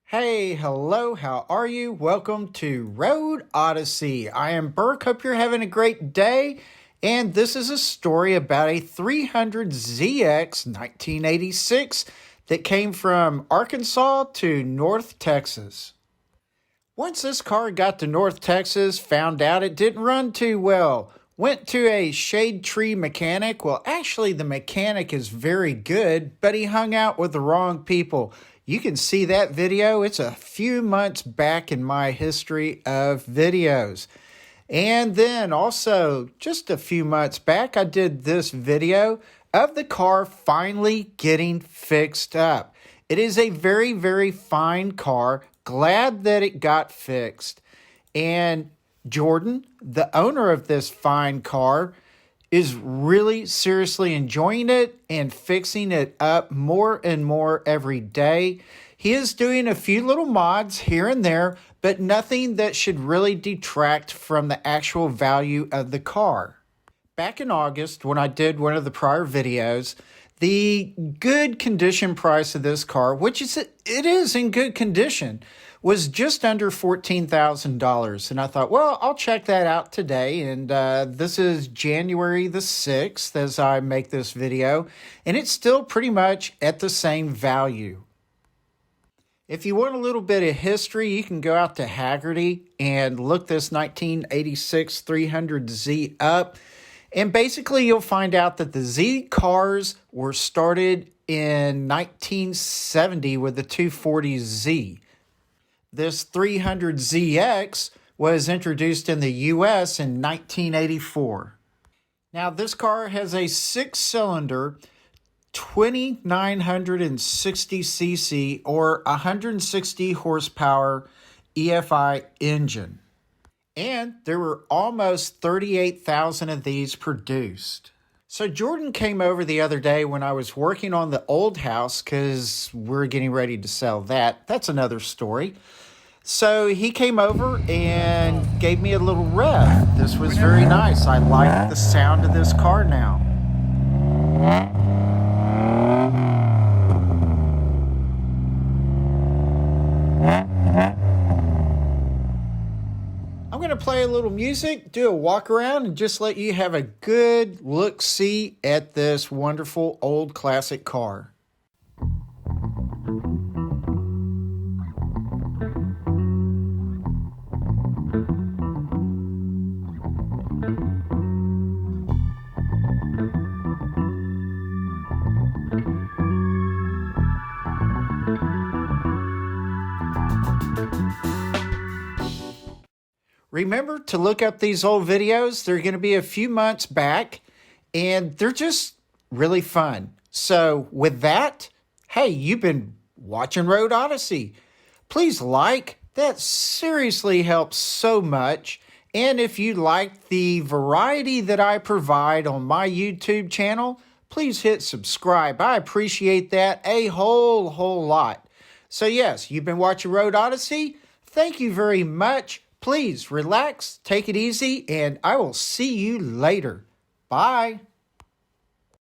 Hey, hello, how are you? Welcome to Road Odyssey. I am Burke. Hope you're having a great day. And this is a story about a 300ZX 1986 that came from Arkansas to North Texas. Once this car got to North Texas, found out it didn't run too well. Went to a shade tree mechanic. Well, actually, the mechanic is very good, but he hung out with the wrong people. You can see that video. It's a few months back in my history of videos. And then also, just a few months back, I did this video of the car finally getting fixed up. It is a very, very fine car. Glad that it got fixed. And Jordan, the owner of this fine car, is really seriously enjoying it and fixing it up more and more every day. He is doing a few little mods here and there, but nothing that should really detract from the actual value of the car. Back in August, when I did one of the prior videos, the good condition price of this car, which it is in good condition, was just under $14,000. And I thought, well, I'll check that out today. And this is January the 6th as I make this video. And it's still pretty much at the same value. If you want a little bit of history, you can go out to Haggerty and look this 1986 300Z up. And basically, you'll find out that the Z cars were started in 1970 with the 240Z. This 300ZX was introduced in the U.S. in 1984. Now, this car has a six-cylinder 2960cc or 160 horsepower EFI engine. And there were almost 38,000 of these produced. So Jordan came over the other day when I was working on the old house because we're getting ready to sell that. That's another story. So he came over and gave me a little rev. This was very nice. I like the sound of this car now. I'm going to play a little music, do a walk around, and just let you have a good look-see at this wonderful old classic car. Remember to look up these old videos. They're going to be a few months back, and they're just really fun. So with that, hey, you've been watching Road Odyssey. Please like. That seriously helps so much. And if you like the variety that I provide on my YouTube channel, please hit subscribe. I appreciate that a whole lot. So yes, you've been watching Road Odyssey. Thank you very much. Please relax, take it easy, and I will see you later. Bye.